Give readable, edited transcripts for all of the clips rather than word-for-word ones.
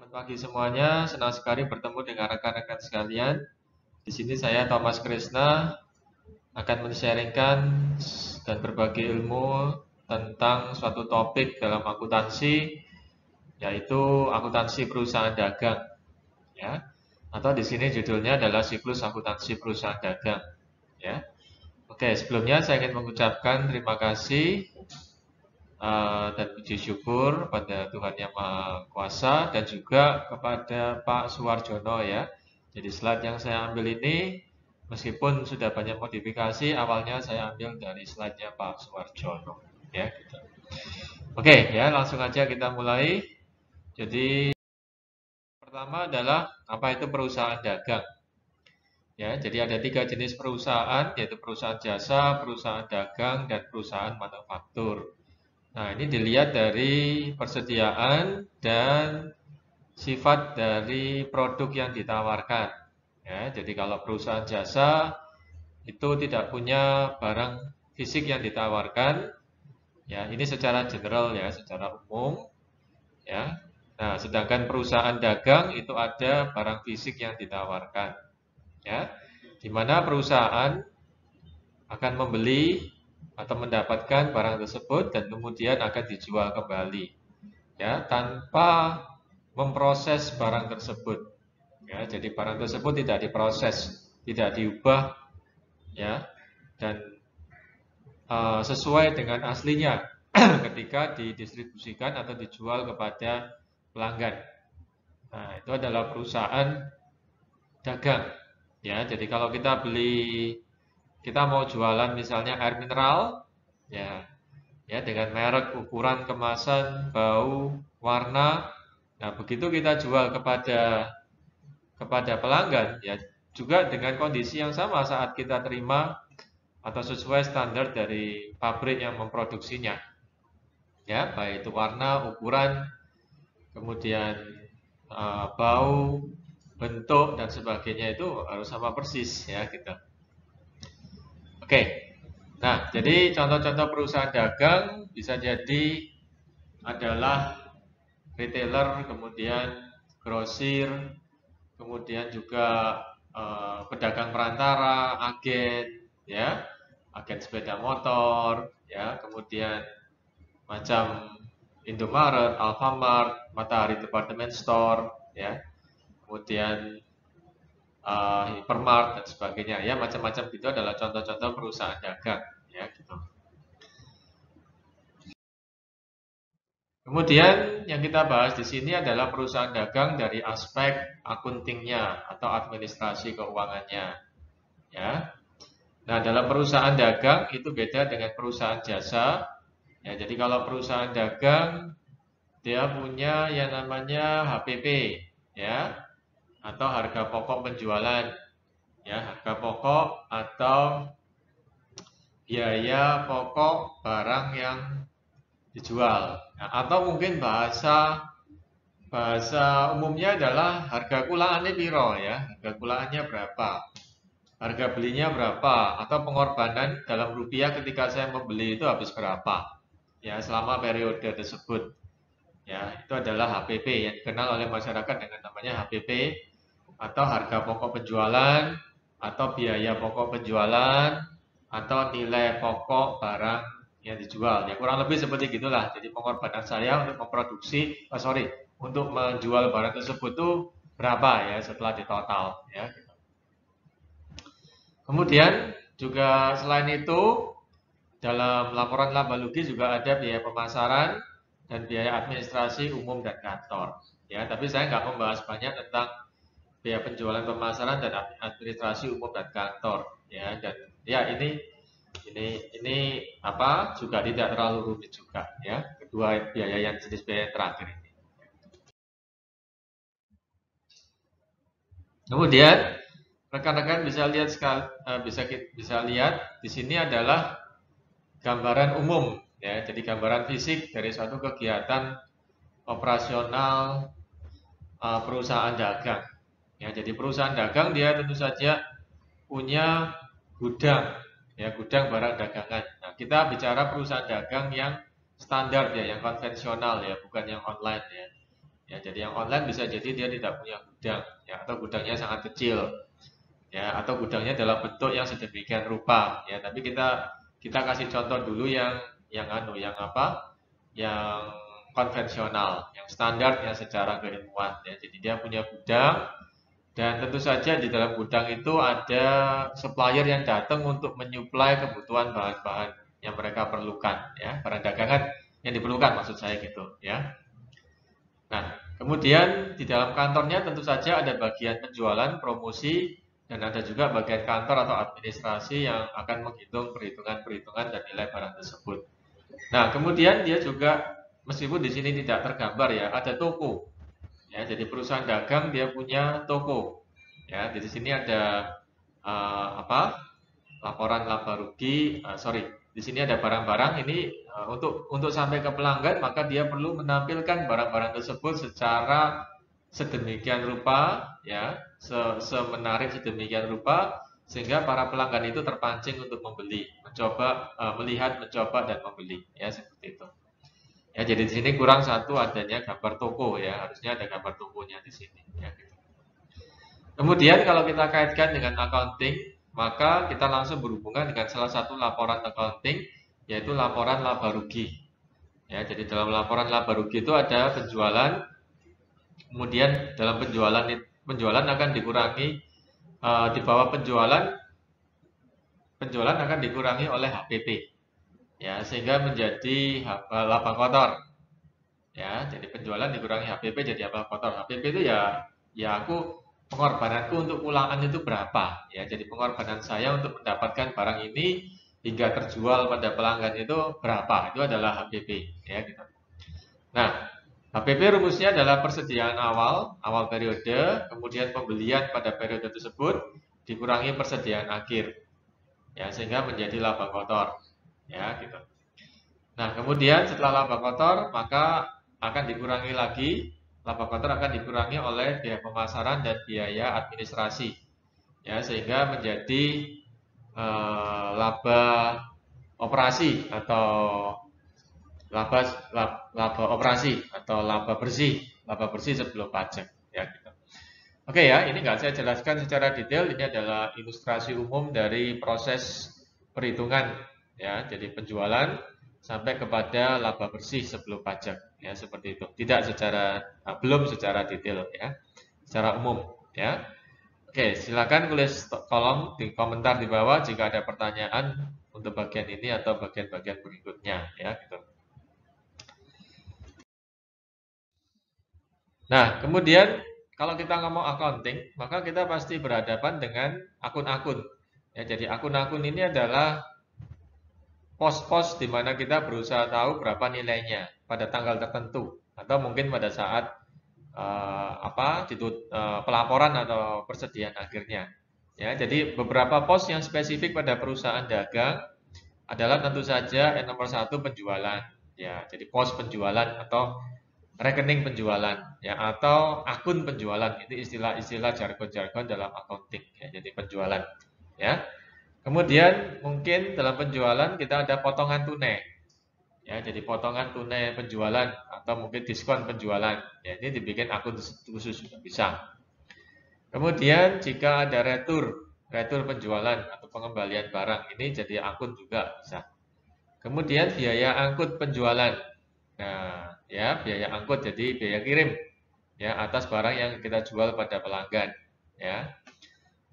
Selamat pagi semuanya, senang sekali bertemu dengan rekan-rekan sekalian. Di sini saya Thomas Krisna akan men-sharingkan dan berbagi ilmu tentang suatu topik dalam akuntansi, yaitu akuntansi perusahaan dagang, ya. Atau di sini judulnya adalah siklus akuntansi perusahaan dagang, ya. Oke, sebelumnya saya ingin mengucapkan terima kasih dan puji syukur pada Tuhan Yang Maha Kuasa dan juga kepada Pak Suwarjono ya. Jadi slide yang saya ambil ini meskipun sudah banyak modifikasi, awalnya saya ambil dari slide-nya Pak Suwarjono ya gitu. Oke, ya langsung aja kita mulai. Jadi pertama adalah apa itu perusahaan dagang? Ya, jadi ada 3 jenis perusahaan, yaitu perusahaan jasa, perusahaan dagang, dan perusahaan manufaktur. Nah, ini dilihat dari persediaan dan sifat dari produk yang ditawarkan. Ya, jadi kalau perusahaan jasa itu tidak punya barang fisik yang ditawarkan, ya ini secara general ya, secara umum, ya. Nah, sedangkan perusahaan dagang itu ada barang fisik yang ditawarkan, ya. Di mana perusahaan akan membeli atau mendapatkan barang tersebut dan kemudian akan dijual kembali ya tanpa memproses barang tersebut ya, jadi barang tersebut tidak diproses, tidak diubah ya, dan sesuai dengan aslinya ketika didistribusikan atau dijual kepada pelanggan. Nah, itu adalah perusahaan dagang ya. Jadi kalau kita mau jualan misalnya air mineral ya, ya dengan merek, ukuran, kemasan, bau, warna. Nah, begitu kita jual kepada pelanggan ya juga dengan kondisi yang sama saat kita terima atau sesuai standar dari pabrik yang memproduksinya. Ya, baik itu warna, ukuran, kemudian bau, bentuk dan sebagainya itu harus sama persis ya gitu. Oke. Nah, jadi contoh-contoh perusahaan dagang bisa jadi adalah retailer, kemudian grosir, kemudian juga pedagang perantara, agen, ya, agen sepeda motor, ya, kemudian macam Indomaret, Alfamart, Matahari Department Store, ya, kemudian Hypermart dan sebagainya, ya, macam-macam itu adalah contoh-contoh perusahaan dagang, ya, gitu. Kemudian yang kita bahas di sini adalah perusahaan dagang dari aspek akuntingnya atau administrasi keuangannya. Ya. Nah, dalam perusahaan dagang itu beda dengan perusahaan jasa. Ya, jadi kalau perusahaan dagang dia punya yang namanya HPP, ya, atau harga pokok penjualan. Ya, harga pokok atau biaya pokok barang yang dijual. Nah, atau mungkin bahasa umumnya adalah harga kulaannya piro ya, harga kulaannya berapa, harga belinya berapa, atau pengorbanan dalam rupiah ketika saya membeli itu habis berapa ya selama periode tersebut. Ya, itu adalah HPP yang dikenal oleh masyarakat dengan namanya HPP atau harga pokok penjualan atau biaya pokok penjualan atau nilai pokok barang yang dijual. Ya kurang lebih seperti gitulah. Jadi pengorbanan saya untuk memproduksi, untuk menjual barang tersebut tuh berapa ya setelah ditotal ya. Kemudian juga selain itu dalam laporan laba rugi juga ada biaya pemasaran dan biaya administrasi umum dan kantor. Ya, tapi saya nggak membahas banyak tentang biaya penjualan, pemasaran dan administrasi umum dan kantor. Ya, dan ya ini apa juga tidak terlalu rumit juga ya. Kedua biaya yang jenis biaya yang terakhir ini. Kemudian rekan-rekan bisa lihat bisa lihat di sini adalah gambaran umum ya. Jadi gambaran fisik dari suatu kegiatan operasional perusahaan dagang. Ya, jadi perusahaan dagang dia tentu saja punya gudang, ya gudang barang dagangan. Nah, kita bicara perusahaan dagang yang standar ya, yang konvensional ya, bukan yang online ya. Ya, jadi yang online bisa jadi dia tidak punya gudang, ya, atau gudangnya sangat kecil, ya, atau gudangnya dalam bentuk yang sedemikian rupa, ya. Tapi kita kasih contoh dulu yang apa, yang konvensional, yang standar, yang secara keilmuan, ya. Jadi dia punya gudang, dan tentu saja di dalam gudang itu ada supplier yang datang untuk menyuplai kebutuhan bahan-bahan yang mereka perlukan, ya, barang dagangan yang diperlukan maksud saya gitu, ya. Nah, kemudian di dalam kantornya tentu saja ada bagian penjualan, promosi, dan ada juga bagian kantor atau administrasi yang akan menghitung perhitungan-perhitungan dan nilai barang tersebut. Nah, kemudian dia juga meskipun di sini tidak tergambar ya, ada toko. Ya, jadi perusahaan dagang dia punya toko. Ya, di sini ada apa? Laporan laba rugi, sorry, di sini ada barang-barang ini untuk sampai ke pelanggan maka dia perlu menampilkan barang-barang tersebut secara sedemikian rupa, ya, semenarik sedemikian rupa sehingga para pelanggan itu terpancing untuk membeli, mencoba, melihat, mencoba dan membeli, ya seperti itu. Ya, jadi di sini kurang satu adanya gambar toko ya, harusnya ada gambar tokonya di sini. Ya, gitu. Kemudian kalau kita kaitkan dengan accounting, maka kita langsung berhubungan dengan salah satu laporan accounting, yaitu laporan laba rugi. Ya, jadi dalam laporan laba rugi itu ada penjualan, kemudian dalam penjualan akan dikurangi di bawah penjualan akan dikurangi oleh HPP, ya sehingga menjadi laba kotor. Ya, jadi penjualan dikurangi HPP jadi laba kotor. HPP itu ya aku pengorbananku untuk pulangan itu berapa, ya. Jadi pengorbanan saya untuk mendapatkan barang ini hingga terjual pada pelanggan itu berapa, itu adalah HPP, ya gitu. Nah, HPP rumusnya adalah persediaan awal periode, kemudian pembelian pada periode tersebut dikurangi persediaan akhir, ya sehingga menjadi laba kotor, ya gitu. Nah, kemudian setelah laba kotor maka akan dikurangi lagi, laba kotor akan dikurangi oleh biaya pemasaran dan biaya administrasi, ya sehingga menjadi laba operasi atau laba laba operasi atau laba bersih sebelum pajak, ya gitu. Oke ya, ini nggak saya jelaskan secara detail, ini adalah ilustrasi umum dari proses perhitungan, ya. Jadi penjualan sampai kepada laba bersih sebelum pajak, ya seperti itu. Belum secara detail, ya, secara umum, ya. Oke, silakan tulis kolom di komentar di bawah jika ada pertanyaan untuk bagian ini atau bagian-bagian berikutnya, ya gitu. Nah, kemudian kalau kita ngomong accounting, maka kita pasti berhadapan dengan akun-akun. Ya, jadi akun-akun ini adalah pos-pos di mana kita berusaha tahu berapa nilainya pada tanggal tertentu atau mungkin pada saat pelaporan atau persediaan akhirnya. Ya, jadi beberapa pos yang spesifik pada perusahaan dagang adalah tentu saja yang nomor satu penjualan. Ya, jadi pos penjualan atau rekening penjualan, ya, atau akun penjualan. Itu istilah-istilah jargon-jargon dalam accounting, ya, jadi penjualan, ya. Kemudian mungkin dalam penjualan kita ada potongan tunai, ya, jadi potongan tunai penjualan atau mungkin diskon penjualan, ya, ini dibikin akun khusus juga bisa. Kemudian jika ada retur penjualan atau pengembalian barang, ini jadi akun juga bisa. Kemudian biaya angkut penjualan. Nah, ya, biaya angkut jadi biaya kirim, ya, atas barang yang kita jual pada pelanggan, ya.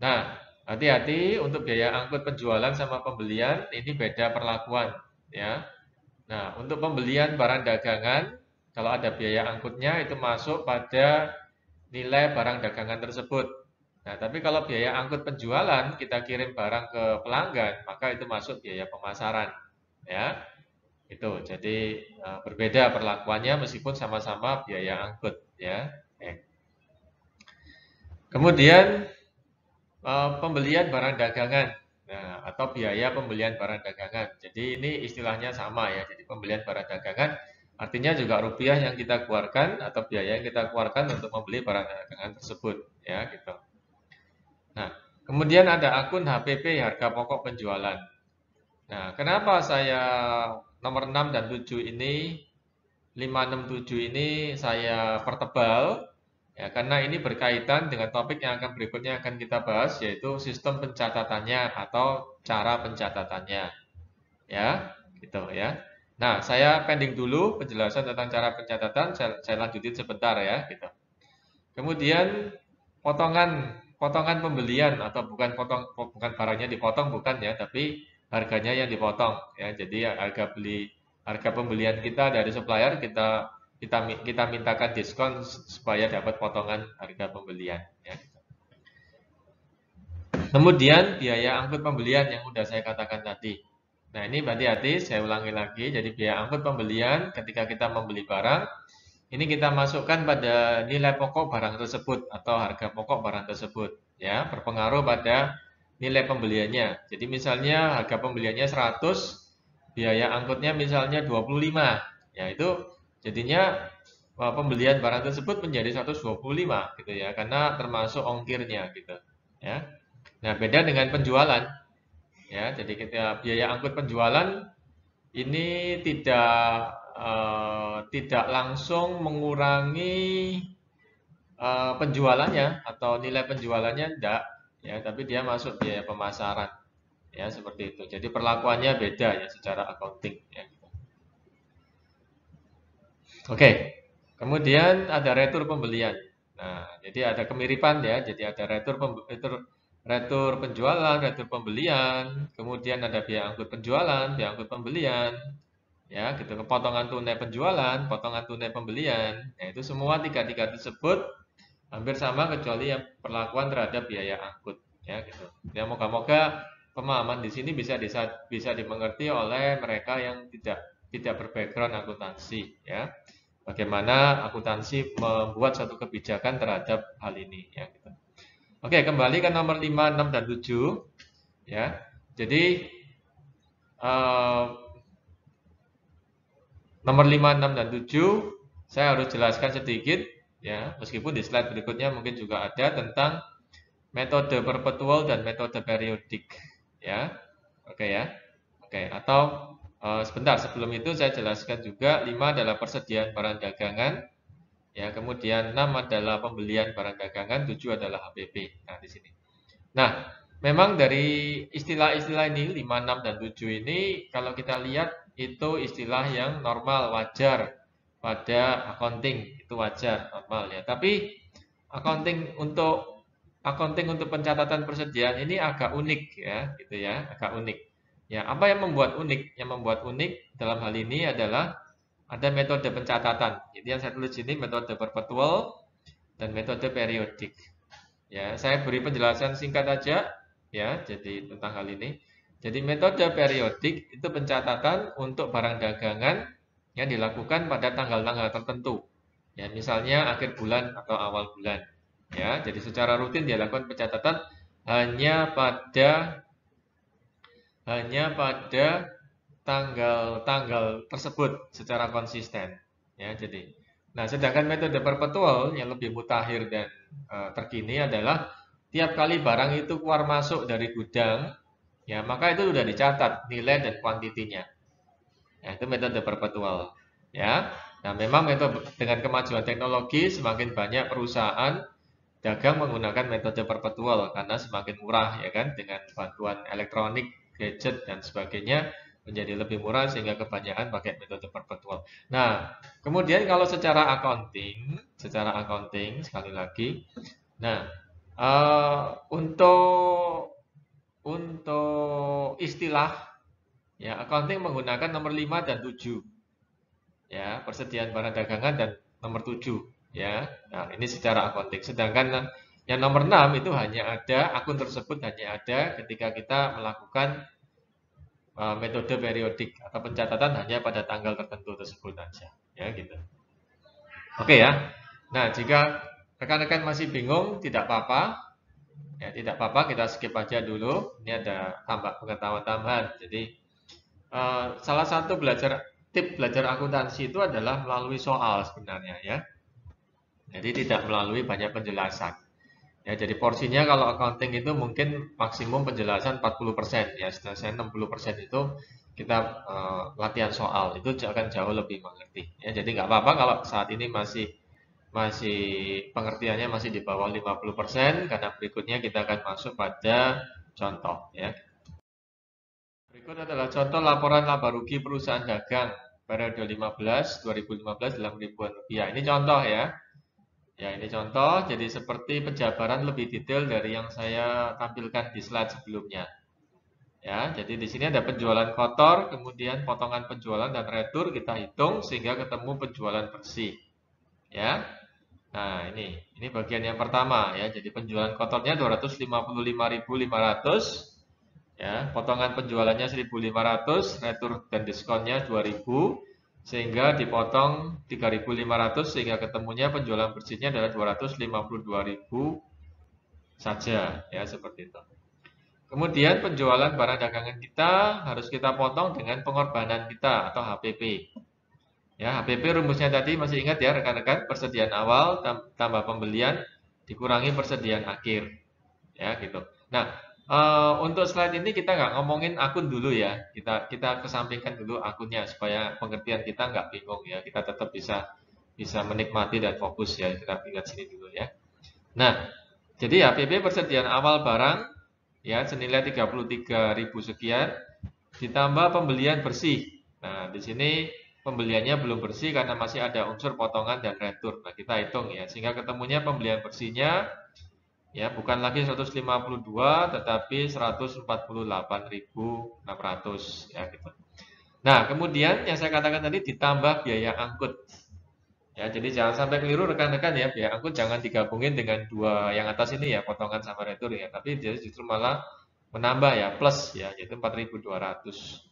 Nah, hati-hati untuk biaya angkut penjualan sama pembelian ini beda perlakuan, ya. Nah, untuk pembelian barang dagangan kalau ada biaya angkutnya itu masuk pada nilai barang dagangan tersebut. Nah, tapi kalau biaya angkut penjualan kita kirim barang ke pelanggan, maka itu masuk biaya pemasaran, ya. Itu. Jadi berbeda perlakuannya meskipun sama-sama biaya angkut, ya. Kemudian pembelian barang dagangan. Nah, atau biaya pembelian barang dagangan. Jadi ini istilahnya sama ya. Jadi pembelian barang dagangan artinya juga rupiah yang kita keluarkan atau biaya yang kita keluarkan untuk membeli barang dagangan tersebut, ya gitu. Nah, kemudian ada akun HPP, harga pokok penjualan. Nah, kenapa saya nomor 6 dan 7 ini 567 ini saya pertebal ya, karena ini berkaitan dengan topik yang akan berikutnya akan kita bahas, yaitu sistem pencatatannya atau cara pencatatannya ya, gitu ya. Nah, saya pending dulu penjelasan tentang cara pencatatan, saya lanjutin sebentar ya, gitu. Kemudian potongan pembelian, atau bukan barangnya dipotong, bukan ya, tapi harganya yang dipotong ya. Jadi harga pembelian kita dari supplier, kita mintakan diskon supaya dapat potongan harga pembelian ya. Kemudian biaya angkut pembelian yang sudah saya katakan tadi. Nah, ini hati-hati, saya ulangi lagi. Jadi biaya angkut pembelian ketika kita membeli barang, ini kita masukkan pada nilai pokok barang tersebut atau harga pokok barang tersebut ya, berpengaruh pada nilai pembeliannya. Jadi misalnya harga pembeliannya 100, biaya angkutnya misalnya 25. Ya, itu jadinya pembelian barang tersebut menjadi 125 gitu ya, karena termasuk ongkirnya gitu ya. Nah, beda dengan penjualan ya. Jadi kita biaya angkut penjualan ini tidak langsung mengurangi penjualannya atau nilai penjualannya, enggak ya, tapi dia masuk biaya pemasaran ya, seperti itu. Jadi perlakuannya beda ya secara accounting ya. Oke. Kemudian ada retur pembelian. Nah, jadi ada kemiripan ya. Jadi ada retur penjualan, retur pembelian, kemudian ada biaya angkut penjualan, biaya angkut pembelian, ya gitu, potongan tunai penjualan, potongan tunai pembelian. Ya, itu semua tiga tersebut hampir sama kecuali yang perlakuan terhadap biaya angkut ya gitu. Ya, moga-moga pemahaman di sini bisa dimengerti oleh mereka yang tidak berbackground akuntansi ya. Bagaimana akuntansi membuat suatu kebijakan terhadap hal ini ya gitu. Oke, kembali ke nomor 5, 6 dan 7 ya. Jadi nomor 5, 6 dan 7 saya harus jelaskan sedikit ya, meskipun di slide berikutnya mungkin juga ada tentang metode perpetual dan metode periodik ya. Oke ya. Oke, atau sebentar sebelum itu saya jelaskan juga 5 adalah persediaan barang dagangan ya, kemudian 6 adalah pembelian barang dagangan, 7 adalah HPP. Nah, di sini. Nah, memang dari istilah-istilah ini 5, 6 dan 7 ini kalau kita lihat itu istilah yang normal, wajar pada accounting, itu wajar, normal ya. Tapi accounting untuk pencatatan persediaan ini agak unik ya, gitu ya, agak unik. Ya, apa yang membuat unik? Yang membuat unik dalam hal ini adalah ada metode pencatatan. Jadi yang saya tulis ini metode perpetual dan metode periodik. Ya, saya beri penjelasan singkat aja ya, jadi tentang hal ini. Jadi metode periodik itu pencatatan untuk barang dagangan yang dilakukan pada tanggal-tanggal tertentu. Ya, misalnya akhir bulan atau awal bulan. Ya, jadi secara rutin dilakukan pencatatan hanya pada tanggal-tanggal tersebut secara konsisten ya. Jadi sedangkan metode perpetual yang lebih mutakhir dan terkini adalah tiap kali barang itu keluar masuk dari gudang ya, maka itu sudah dicatat nilai dan kuantitinya ya, itu metode perpetual ya. Nah, memang dengan kemajuan teknologi semakin banyak perusahaan dagang menggunakan metode perpetual karena semakin murah ya kan, dengan bantuan elektronik, gadget dan sebagainya menjadi lebih murah sehingga kebanyakan pakai metode perpetual. Nah, kemudian kalau secara accounting sekali lagi, nah untuk istilah ya, accounting menggunakan nomor 5 dan 7 ya, persediaan barang dagangan dan nomor 7 ya. Nah, ini secara accounting. Sedangkan yang nomor 6 itu hanya ada, akun tersebut hanya ada ketika kita melakukan metode periodik atau pencatatan hanya pada tanggal tertentu tersebut saja ya gitu. Oke ya. Nah, jika rekan-rekan masih bingung tidak apa-apa. Ya, tidak apa-apa, kita skip aja dulu. Ini ada pengetahuan tambahan. Jadi salah satu tip belajar akuntansi itu adalah melalui soal sebenarnya ya. Jadi tidak melalui banyak penjelasan. Ya, jadi porsinya kalau accounting itu mungkin maksimum penjelasan 40%, ya, selesai 60% itu kita latihan soal, itu akan jauh lebih mengerti. Ya, jadi nggak apa-apa kalau saat ini masih masih pengertiannya masih di bawah 50%, karena berikutnya kita akan masuk pada contoh, ya. Berikut adalah contoh laporan laba rugi perusahaan dagang periode 2015 dalam ribuan rupiah. Ini contoh ya. Ya, ini contoh. Jadi seperti penjabaran lebih detail dari yang saya tampilkan di slide sebelumnya. Ya, jadi di sini ada penjualan kotor, kemudian potongan penjualan dan retur kita hitung sehingga ketemu penjualan bersih. Ya. Nah, ini bagian yang pertama ya. Jadi penjualan kotornya 255.500, ya, potongan penjualannya 1.500, retur dan diskonnya 2.000, sehingga dipotong 3.500 sehingga ketemunya penjualan bersihnya adalah 252.000 saja, ya, seperti itu. Kemudian penjualan barang dagangan kita harus kita potong dengan pengorbanan kita atau HPP. Ya, HPP rumusnya tadi masih ingat ya rekan-rekan, persediaan awal tambah pembelian dikurangi persediaan akhir. Ya, gitu. Nah, untuk slide ini kita nggak ngomongin akun dulu ya. Kita kesampingkan dulu akunnya supaya pengertian kita nggak bingung ya. Kita tetap bisa bisa menikmati dan fokus ya. Kita ingat sini dulu ya. Nah, jadi HPP persediaan awal barang ya senilai 33.000 sekian ditambah pembelian bersih. Nah, di sini pembeliannya belum bersih karena masih ada unsur potongan dan retur. Nah, kita hitung ya sehingga ketemunya pembelian bersihnya ya bukan lagi 152 tetapi 148.600 ya gitu. Nah, kemudian yang saya katakan tadi ditambah biaya angkut. Ya, jadi jangan sampai keliru rekan-rekan ya, biaya angkut jangan digabungin dengan dua yang atas ini ya, potongan sama retur ya, tapi dia justru malah menambah ya, plus ya, yaitu 4.200.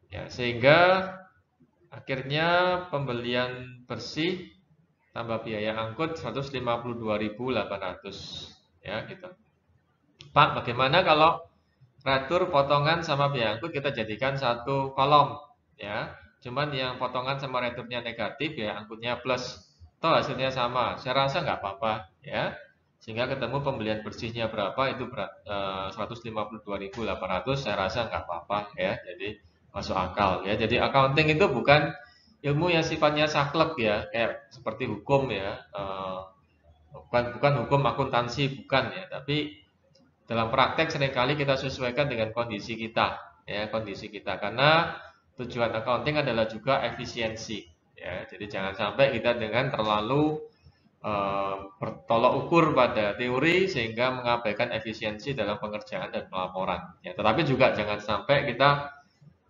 Ya, sehingga akhirnya pembelian bersih tambah biaya angkut 152.800 ya gitu. Pak, bagaimana kalau retur potongan sama biaya angkut kita jadikan satu kolom ya. Cuman yang potongan sama returnya negatif, biaya angkutnya plus. Toh hasilnya sama. Saya rasa nggak apa-apa ya. Sehingga ketemu pembelian bersihnya berapa itu 152.800, saya rasa nggak apa-apa ya. Jadi masuk akal ya. Jadi accounting itu bukan ilmu yang sifatnya saklek ya, kayak seperti hukum ya. Bukan hukum akuntansi, bukan ya, tapi dalam praktek seringkali kita sesuaikan dengan kondisi kita, ya, kondisi kita. Karena tujuan accounting adalah juga efisiensi, ya. Jadi jangan sampai kita dengan terlalu bertolak ukur pada teori sehingga mengabaikan efisiensi dalam pengerjaan dan pelaporan. Ya, tetapi juga jangan sampai kita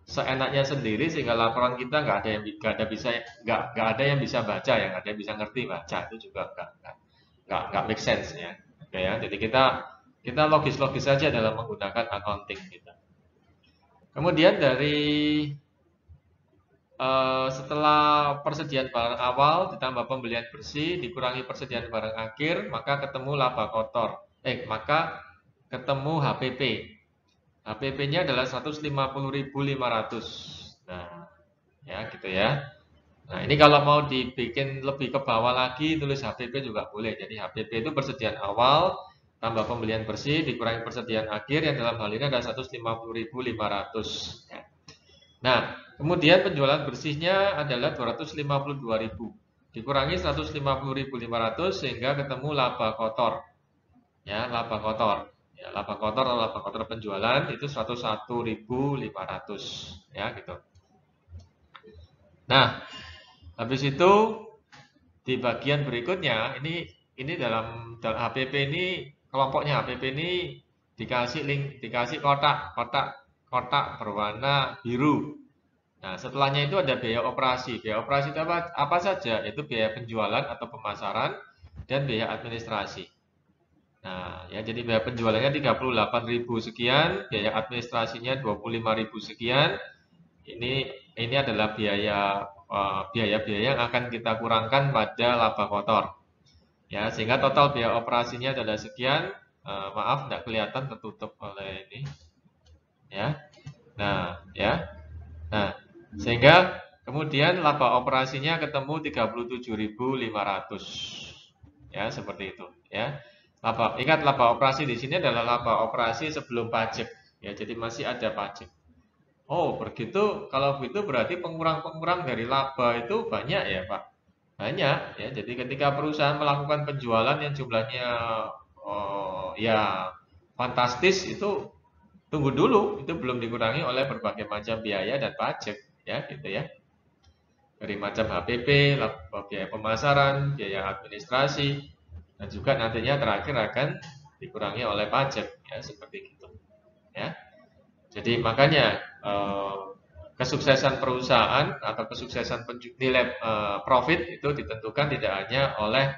seenaknya sendiri sehingga laporan kita nggak ada yang bisa baca, yang ada yang bisa ngerti baca, itu juga nggak make sense ya. Oke, ya. Jadi kita logis-logis saja dalam menggunakan accounting kita. Kemudian dari setelah persediaan barang awal ditambah pembelian bersih dikurangi persediaan barang akhir, maka ketemu laba kotor. Maka ketemu HPP. HPP-nya adalah 150.500. Nah, ya gitu ya. Nah, ini kalau mau dibikin lebih ke bawah lagi, tulis HPP juga boleh. Jadi HPP itu persediaan awal tambah pembelian bersih dikurangi persediaan akhir yang dalam hal ini adalah 150.500. Ya. Nah, kemudian penjualan bersihnya adalah 252.000 dikurangi 150.500 sehingga ketemu laba kotor. Ya, laba kotor. Ya, laba kotor atau laba kotor penjualan itu 101.500 ya gitu. Nah, habis itu di bagian berikutnya ini dalam HPP ini kelompoknya HPP ini dikasih kotak berwarna biru. Nah, setelahnya itu ada biaya operasi. Biaya operasi itu apa saja? Itu biaya penjualan atau pemasaran dan biaya administrasi. Nah, ya jadi biaya penjualannya 38.000 sekian, biaya administrasinya 25.000 sekian. Ini adalah biaya-biaya yang akan kita kurangkan pada laba kotor. Ya, sehingga total biaya operasinya adalah sekian. Maaf, tidak kelihatan, tertutup oleh ini. Ya. Nah, ya. Nah, sehingga kemudian laba operasinya ketemu 37.500. Ya, seperti itu, ya. Ingat laba operasi di sini adalah laba operasi sebelum pajak. Ya, jadi masih ada pajak. Oh, begitu. Kalau begitu berarti pengurang-pengurang dari laba itu banyak ya, Pak? Banyak ya. Jadi ketika perusahaan melakukan penjualan yang jumlahnya ya fantastis itu tunggu dulu, itu belum dikurangi oleh berbagai macam biaya dan pajak ya, gitu ya. Dari macam HPP, biaya pemasaran, biaya administrasi, dan juga nantinya terakhir akan dikurangi oleh pajak ya, seperti itu ya. Jadi makanya kesuksesan perusahaan atau kesuksesan nilai profit itu ditentukan tidak hanya oleh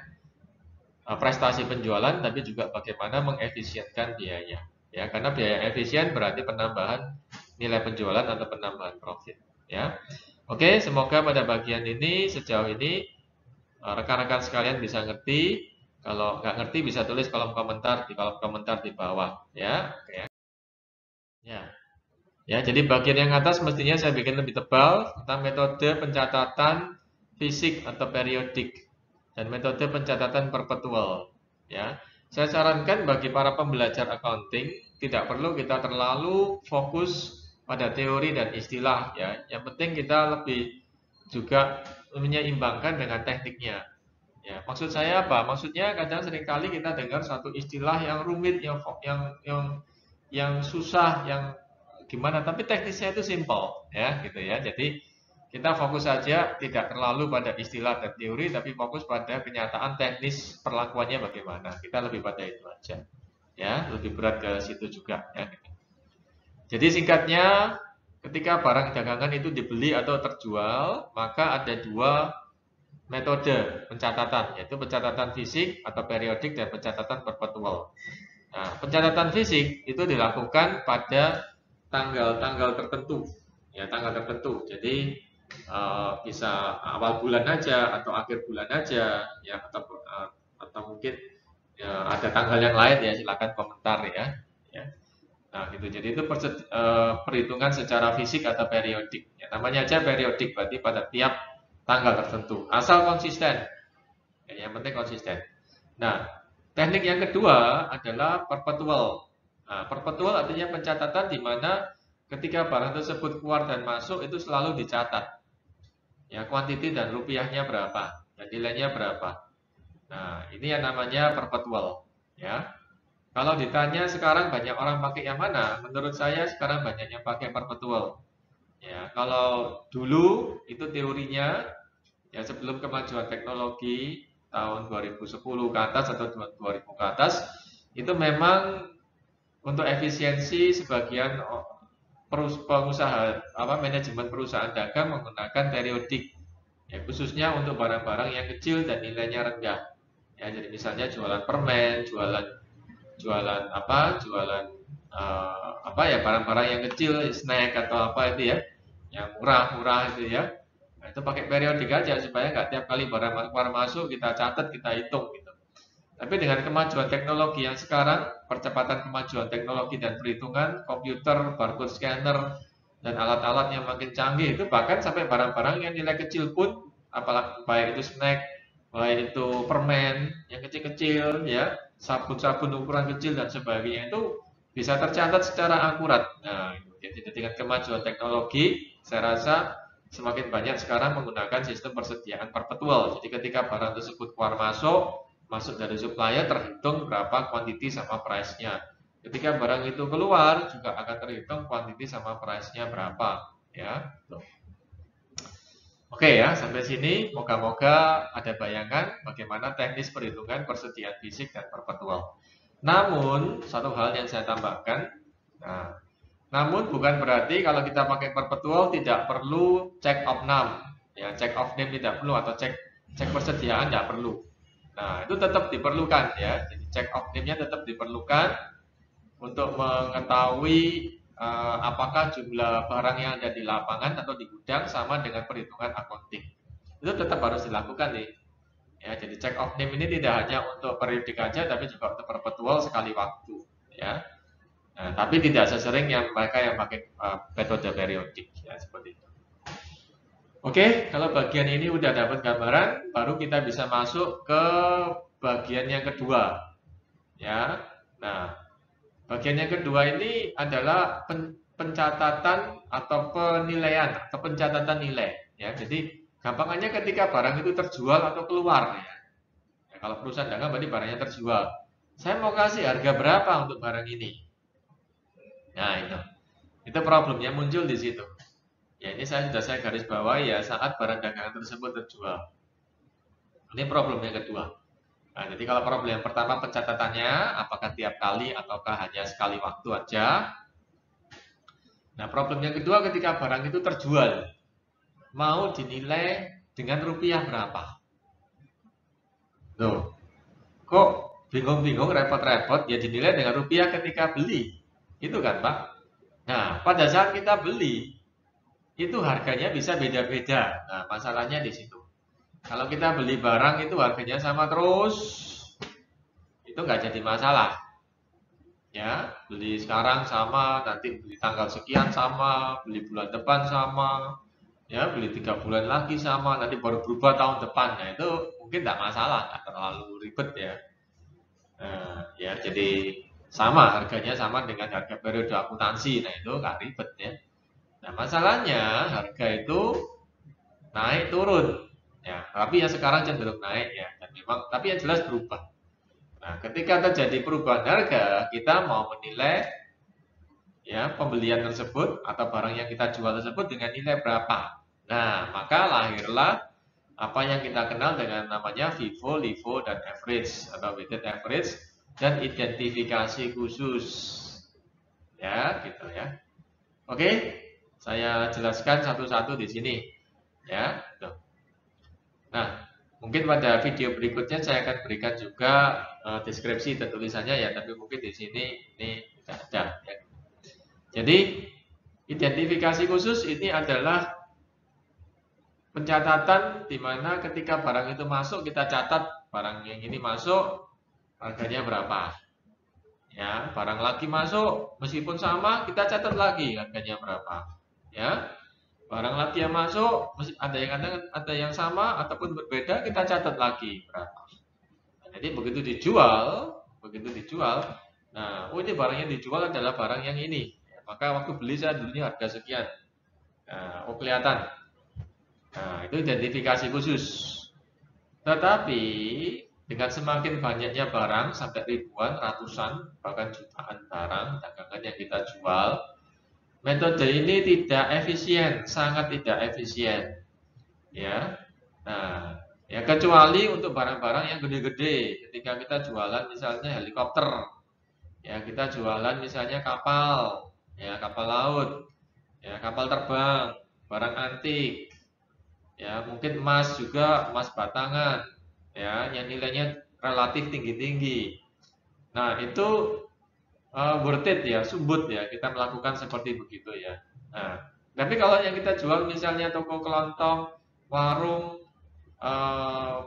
prestasi penjualan tapi juga bagaimana mengefisienkan biaya. Ya, karena biaya efisien berarti penambahan nilai penjualan atau penambahan profit, ya. Oke, semoga pada bagian ini sejauh ini rekan-rekan sekalian bisa ngerti. Kalau nggak ngerti bisa tulis kolom komentar di bawah, ya. Oke. Ya. Ya, jadi bagian yang atas mestinya saya bikin lebih tebal tentang metode pencatatan fisik atau periodik dan metode pencatatan perpetual. Ya, saya sarankan bagi para pembelajar accounting tidak perlu kita terlalu fokus pada teori dan istilah. Ya, yang penting kita lebih juga menyeimbangkan dengan tekniknya. Ya, maksud saya apa? Maksudnya kadang seringkali kita dengar satu istilah yang rumit, yang susah, yang gimana, tapi teknisnya itu simple, ya, gitu ya. Jadi kita fokus saja tidak terlalu pada istilah dan teori, tapi fokus pada kenyataan teknis perlakuannya bagaimana. Kita lebih pada itu aja, ya, lebih berat ke situ juga, ya. Jadi singkatnya, ketika barang dagangan itu dibeli atau terjual, maka ada dua metode pencatatan, yaitu pencatatan fisik atau periodik dan pencatatan perpetual. Nah, pencatatan fisik itu dilakukan pada tanggal-tanggal tertentu, ya tanggal tertentu. Jadi bisa awal bulan aja atau akhir bulan aja, ya atau mungkin ya, ada tanggal yang lain ya silakan komentar ya. Ya. Nah, gitu. Jadi itu perhitungan secara fisik atau periodik. Ya, namanya aja periodik, berarti pada tiap tanggal tertentu. Asal konsisten. Ya, yang penting konsisten. Nah, teknik yang kedua adalah perpetual. Nah, perpetual artinya pencatatan di mana ketika barang tersebut keluar dan masuk itu selalu dicatat. Ya, kuantiti dan rupiahnya berapa, dan nilainya berapa. Nah, ini yang namanya perpetual. Ya, kalau ditanya sekarang banyak orang pakai yang mana? Menurut saya sekarang banyak yang pakai perpetual. Ya, kalau dulu itu teorinya ya sebelum kemajuan teknologi tahun 2010 ke atas atau 2000 ke atas itu memang untuk efisiensi sebagian pengusaha manajemen perusahaan dagang menggunakan periodik ya, khususnya untuk barang-barang yang kecil dan nilainya rendah. Ya, jadi misalnya jualan permen, jualan jualan ya barang-barang yang kecil, snack atau apa itu ya, yang murah-murah itu ya. Nah, itu pakai periodik aja supaya nggak tiap kali barang keluar masuk kita catat, kita hitung gitu. Tapi dengan kemajuan teknologi yang sekarang, percepatan kemajuan teknologi dan perhitungan, komputer, barcode scanner, dan alat-alat yang makin canggih itu bahkan sampai barang-barang yang nilai kecil pun, apalagi baik itu snack, baik itu permen yang kecil-kecil ya, sabun-sabun ukuran kecil dan sebagainya itu bisa tercatat secara akurat. Nah, jadi dengan kemajuan teknologi, saya rasa semakin banyak sekarang menggunakan sistem persediaan perpetual. Jadi ketika barang tersebut keluar masuk dari supplier terhitung berapa kuantiti sama price-nya. Ketika barang itu keluar juga akan terhitung kuantiti sama price-nya berapa, ya. Oke ya, sampai sini moga-moga ada bayangan bagaimana teknis perhitungan persediaan fisik dan perpetual. Namun, satu hal yang saya tambahkan, nah, namun bukan berarti kalau kita pakai perpetual tidak perlu check of name, ya check of name tidak perlu atau cek persediaan tidak perlu. Nah, itu tetap diperlukan ya. Jadi check of name-nya tetap diperlukan untuk mengetahui apakah jumlah barang yang ada di lapangan atau di gudang sama dengan perhitungan accounting. Itu tetap harus dilakukan nih. Ya, jadi check of name ini tidak hanya untuk periodik aja tapi juga untuk perpetual sekali waktu, ya. Nah, tapi tidak sesering yang mereka yang pakai metode periodik ya seperti itu. Oke, kalau bagian ini udah dapat gambaran, baru kita bisa masuk ke bagian yang kedua. Ya. Nah, bagian yang kedua ini adalah pencatatan atau penilaian atau pencatatan nilai. Ya, jadi gampangannya ketika barang itu terjual atau keluar ya. Ya, kalau perusahaan dagang berarti barangnya terjual. Saya mau kasih harga berapa untuk barang ini? Nah, itu problemnya muncul di situ. Ya, ini saya garis bawahi ya saat barang dagangan tersebut terjual. Ini problem yang kedua. Nah, jadi kalau problem yang pertama pencatatannya, apakah tiap kali ataukah hanya sekali waktu aja. Nah, problem yang kedua ketika barang itu terjual, mau dinilai dengan rupiah berapa? Loh, kok bingung-bingung, repot-repot, ya dinilai dengan rupiah ketika beli. Itu kan, Pak? Nah, pada saat kita beli, itu harganya bisa beda-beda. Nah, masalahnya di situ. Kalau kita beli barang itu harganya sama terus, itu nggak jadi masalah. Ya, beli sekarang sama, nanti beli tanggal sekian sama, beli bulan depan sama, ya beli 3 bulan lagi sama, nanti baru berubah tahun depan. Nah itu mungkin tidak masalah, nggak terlalu ribet ya. Nah, ya jadi sama harganya sama dengan harga periode akuntansi. Nah itu nggak ribet ya. Nah masalahnya harga itu naik turun ya, tapi yang sekarang cenderung naik ya, dan memang tapi yang jelas berubah. Nah ketika terjadi perubahan harga, kita mau menilai ya pembelian tersebut atau barang yang kita jual tersebut dengan nilai berapa. Nah maka lahirlah apa yang kita kenal dengan namanya FIFO, LIFO, dan average atau weighted average dan identifikasi khusus. Ya, gitu ya. Oke, saya jelaskan satu-satu di sini. Ya, tuh. Nah, mungkin pada video berikutnya saya akan berikan juga deskripsi dan tulisannya ya, tapi mungkin di sini ini tidak ada. Ya. Jadi, identifikasi khusus ini adalah pencatatan di mana ketika barang itu masuk kita catat barang yang ini masuk harganya berapa. Ya, barang lagi masuk meskipun sama kita catat lagi harganya berapa. Ya, barang lagi yang masuk ada yang sama ataupun berbeda kita catat lagi berapa. Nah, jadi begitu dijual, nah, oh ini barang yang dijual adalah barang yang ini. Ya, maka waktu beli saya dulunya harga sekian. Nah, oh kelihatan. Nah, itu identifikasi khusus. Tetapi dengan semakin banyaknya barang sampai ribuan, ratusan, bahkan jutaan barang dagangan yang kita jual, metode ini tidak efisien, sangat tidak efisien. Ya. Nah, ya kecuali untuk barang-barang yang gede-gede. Ketika kita jualan misalnya helikopter, ya kita jualan misalnya kapal, ya kapal laut, ya kapal terbang, barang antik, ya mungkin emas juga, emas batangan ya yang nilainya relatif tinggi-tinggi. Nah itu worth it ya, sumbut ya kita melakukan seperti begitu ya. Nah tapi kalau yang kita jual misalnya toko kelontong, warung,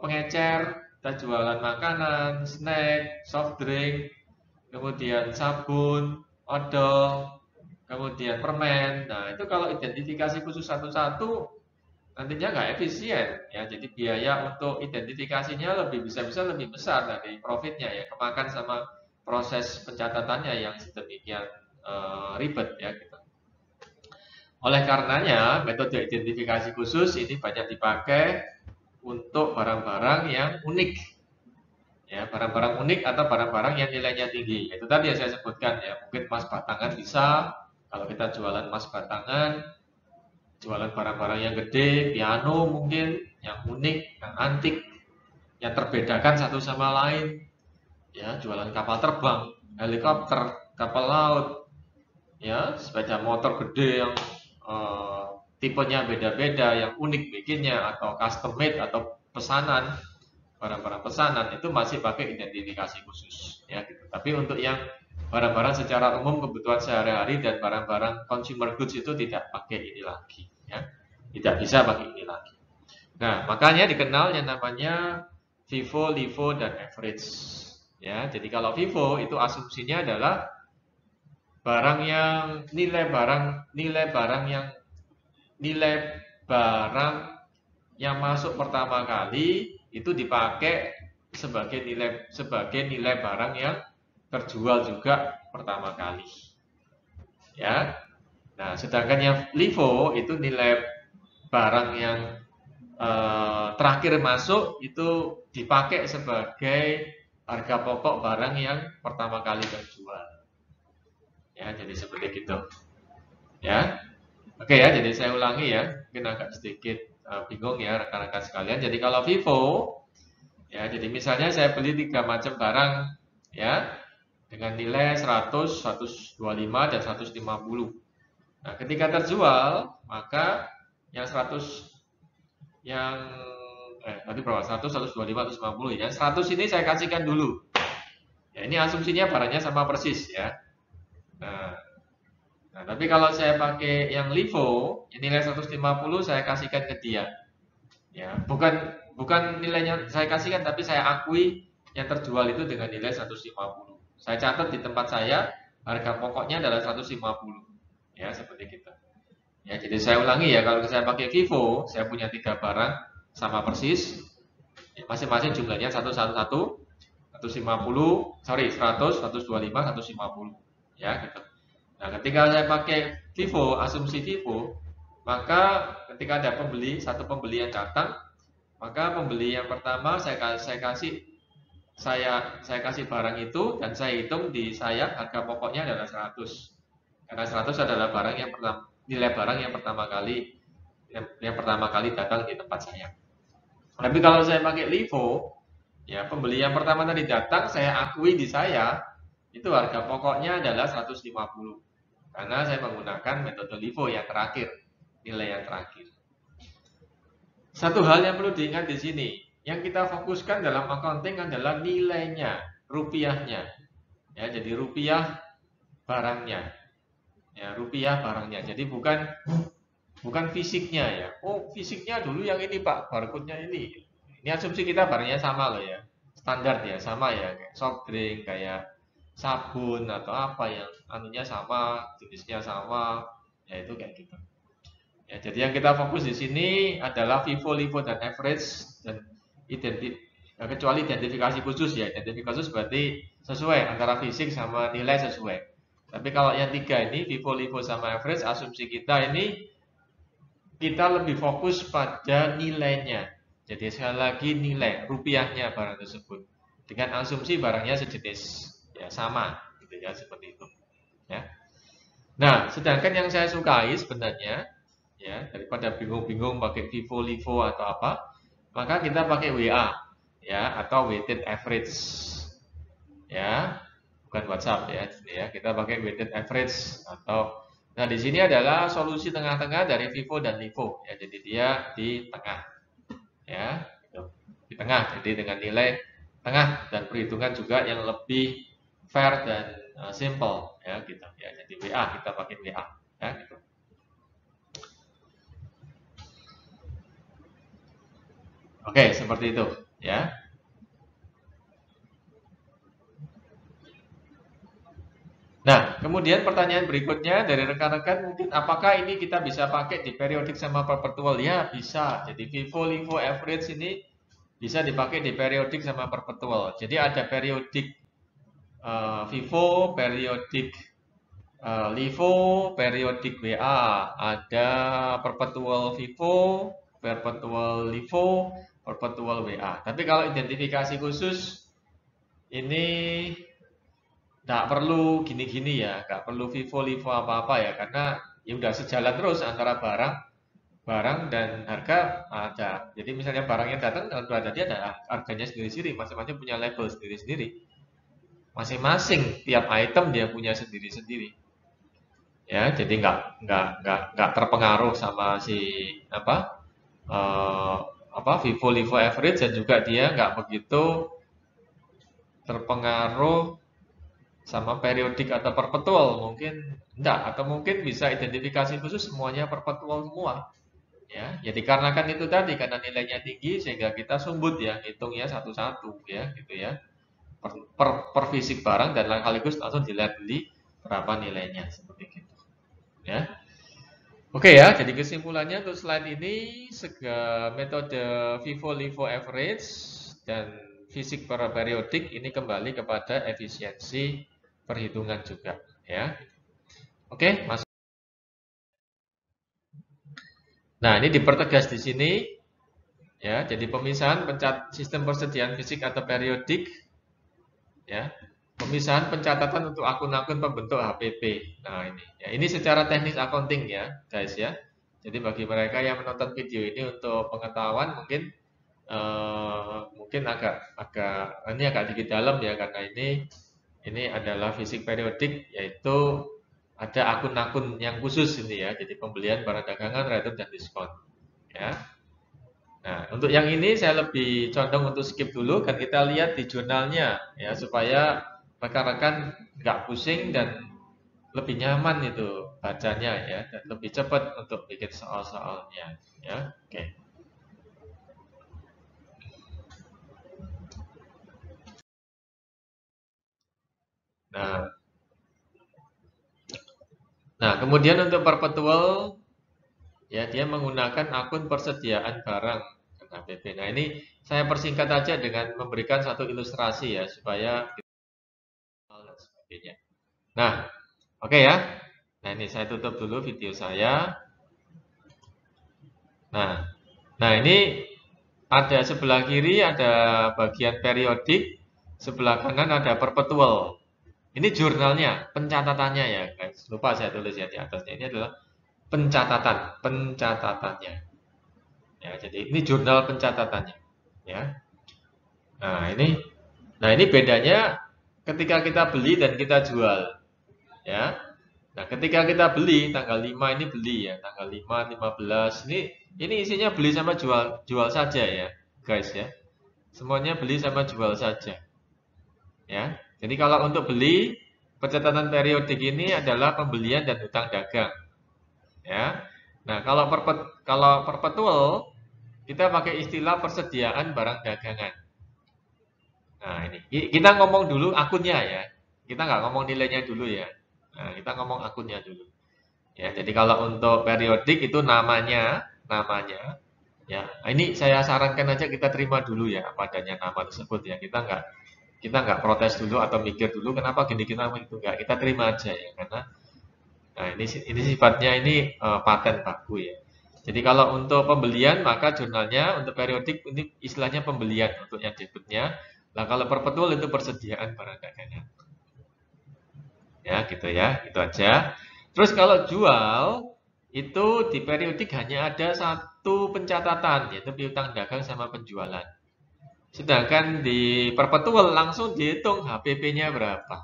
pengecer, kita jualan makanan, snack, soft drink, kemudian sabun, odol, kemudian permen. Nah itu kalau identifikasi khusus satu-satu nantinya nggak efisien ya, jadi biaya untuk identifikasinya bisa lebih besar dari profitnya ya, kemakan sama proses pencatatannya yang sedemikian ribet ya gitu. Oleh karenanya metode identifikasi khusus ini banyak dipakai untuk barang-barang yang unik ya, barang-barang unik atau barang-barang yang nilainya tinggi. Itu tadi yang saya sebutkan ya, mungkin emas batangan bisa, kalau kita jualan emas batangan, jualan barang-barang yang gede, piano mungkin, yang unik, yang antik, yang terbedakan satu sama lain, ya jualan kapal terbang, helikopter, kapal laut, ya sepeda motor gede yang tipenya beda-beda, yang unik bikinnya atau custom made atau pesanan, barang-barang pesanan itu masih pakai identifikasi khusus, ya. Gitu. Tapi untuk yang barang-barang secara umum kebutuhan sehari-hari dan barang-barang consumer goods itu tidak pakai ini lagi, ya. Tidak bisa pakai ini lagi. Nah, makanya dikenal yang namanya FIFO, LIFO, dan average. Ya, jadi kalau FIFO itu asumsinya adalah barang yang nilai barang yang masuk pertama kali itu dipakai sebagai nilai barang yang terjual juga pertama kali. Ya. Nah, sedangkan yang LIFO itu nilai barang yang terakhir masuk itu dipakai sebagai harga pokok barang yang pertama kali terjual. Ya, jadi seperti itu. Ya. Oke ya, jadi saya ulangi ya. Mungkin agak sedikit bingung ya rekan-rekan sekalian. Jadi kalau FIFO ya, jadi misalnya saya beli 3 macam barang ya dengan nilai 100, 125 dan 150. Nah, ketika terjual, maka yang 100 yang tadi berapa? 100, 125, 150 ya. 100 ini saya kasihkan dulu. Ya, ini asumsinya barangnya sama persis ya. Nah, tapi kalau saya pakai yang LIFO, nilai 150 saya kasihkan ke dia. Ya, bukan nilainya saya kasihkan, tapi saya akui yang terjual itu dengan nilai 150. Saya catat di tempat saya harga pokoknya adalah 150. Ya, seperti itu. Ya, jadi saya ulangi ya, kalau saya pakai Vivo, saya punya 3 barang sama persis. Ya, masing-masing jumlahnya 111, 150, 100, 125, 150. Ya, gitu. Nah, ketika saya pakai Vivo, asumsi Vivo, maka ketika ada satu pembeli yang datang, maka pembeli yang pertama saya kasih barang itu dan saya hitung di saya harga pokoknya adalah 100. Karena 100 adalah barang yang nilai barang yang pertama kali datang di tempat saya. Tapi kalau saya pakai LIFO, ya pembeli yang pertama tadi datang, saya akui di saya itu harga pokoknya adalah 150. Karena saya menggunakan metode LIFO yang terakhir, nilai yang terakhir. Satu hal yang perlu diingat di sini, yang kita fokuskan dalam accounting adalah nilainya, rupiahnya. Ya, jadi rupiah barangnya. Ya, rupiah barangnya. Jadi bukan fisiknya ya. Oh, fisiknya dulu yang ini Pak, barcode-nya ini. Ini asumsi kita barangnya sama loh ya. Standar ya, sama ya, kayak soft drink, kayak sabun atau apa yang anunya sama, jenisnya sama, ya itu kayak gitu. Ya, jadi yang kita fokus di sini adalah FIFO, LIFO dan average dan kecuali identifikasi khusus ya. Identifikasi khusus berarti sesuai antara fisik sama nilai sesuai. Tapi kalau yang 3 ini FIFO, LIFO sama average, asumsi kita ini kita lebih fokus pada nilainya. Jadi sekali lagi nilai rupiahnya barang tersebut dengan asumsi barangnya sejenis ya sama gitu ya, seperti itu ya. Nah, sedangkan yang saya sukai sebenarnya ya, daripada bingung-bingung pakai FIFO, LIFO atau apa, maka kita pakai WA ya, atau weighted average ya, bukan WhatsApp ya, kita pakai weighted average atau nah di sini adalah solusi tengah-tengah dari FIFO dan LIFO ya, jadi dia di tengah ya, gitu. Di tengah, jadi dengan nilai tengah dan perhitungan juga yang lebih fair dan simple ya gitu ya. Jadi WA kita pakai WA ya gitu. Oke, seperti itu ya. Nah, kemudian pertanyaan berikutnya dari rekan-rekan mungkin apakah ini kita bisa pakai di periodik sama perpetual? Ya, bisa. Jadi FIFO, LIFO, average ini bisa dipakai di periodik sama perpetual. Jadi ada periodik FIFO, periodik LIFO, periodik WA, ada perpetual FIFO, perpetual LIFO, perpetual WA. Tapi kalau identifikasi khusus ini nggak perlu gini-gini ya, nggak perlu FIFO, LIFO apa-apa ya, karena ya udah sejalan terus antara barang dan harga ada. Jadi misalnya barang yang datang dengan berada dia ada harganya sendiri-sendiri, masing-masing punya label sendiri-sendiri. Masing-masing tiap item dia punya sendiri-sendiri. Ya, jadi nggak terpengaruh sama si apa FIFO, LIFO, average dan juga dia nggak begitu terpengaruh sama periodik atau perpetual mungkin enggak, atau mungkin bisa identifikasi khusus semuanya perpetual semua ya. Jadi karena kan itu tadi, karena nilainya tinggi sehingga kita sumbut ya, hitungnya satu-satu ya gitu ya, per fisik barang dan sekaligus langsung dilihat beli berapa nilainya seperti itu ya. Oke ya, jadi kesimpulannya untuk slide ini metode FIFO, LIFO, average dan fisik periodik ini kembali kepada efisiensi perhitungan juga, ya. Oke, Mas. Nah, ini dipertegas di sini, ya. Jadi pemisahan sistem persediaan fisik atau periodik, ya. Pemisahan pencatatan untuk akun-akun pembentuk HPP. Nah, ini. Ya, ini secara teknis accounting ya, guys ya. Jadi bagi mereka yang menonton video ini untuk pengetahuan mungkin agak ini agak sedikit dalam ya, karena ini adalah fisik periodik, yaitu ada akun-akun yang khusus ini ya. Jadi pembelian barang dagangan, return dan diskon. Ya. Nah, untuk yang ini saya lebih condong untuk skip dulu, kan kita lihat di jurnalnya ya, supaya rekan-rekan nggak pusing dan lebih nyaman itu bacanya ya, dan lebih cepat untuk bikin soal-soalnya ya. Oke. Nah, kemudian untuk perpetual ya, dia menggunakan akun persediaan barang HPP. Nah, ini saya persingkat aja dengan memberikan satu ilustrasi ya, supaya dan sebagainya. Nah, oke ya. Nah, ini saya tutup dulu video saya. Nah, ini ada sebelah kiri ada bagian periodik, sebelah kanan ada perpetual. Ini jurnalnya, pencatatannya ya, guys. Lupa saya tulis ya di atasnya. Ini adalah pencatatannya. Ya, jadi ini jurnal pencatatannya, ya. Nah, ini bedanya ketika kita beli dan kita jual, ya. Nah, ketika kita beli tanggal 5 ini beli ya, tanggal 5, 15 ini isinya beli sama jual saja ya, guys ya. Semuanya beli sama jual saja. Ya. Jadi kalau untuk beli, pencatatan periodik ini adalah pembelian dan hutang dagang. Ya. Nah, kalau perpetual kita pakai istilah persediaan barang dagangan. Nah, ini kita ngomong dulu akunnya ya. Kita nggak ngomong nilainya dulu ya. Nah, kita ngomong akunnya dulu. Ya, jadi kalau untuk periodik itu namanya ya. Ini saya sarankan aja kita terima dulu ya apa adanya nama tersebut ya. Kita nggak protes dulu atau mikir dulu kenapa gini kita itu nggak, kita terima aja ya, karena nah ini sifatnya ini paten baku ya. Jadi kalau untuk pembelian maka jurnalnya, untuk periodik ini istilahnya pembelian untuk yang debitnya. Nah, kalau perpetual itu persediaan barang dagangan. Ya, gitu ya. Itu aja. Terus kalau jual itu di periodik hanya ada satu pencatatan, yaitu piutang dagang sama penjualan. Sedangkan di perpetual langsung dihitung HPP-nya berapa.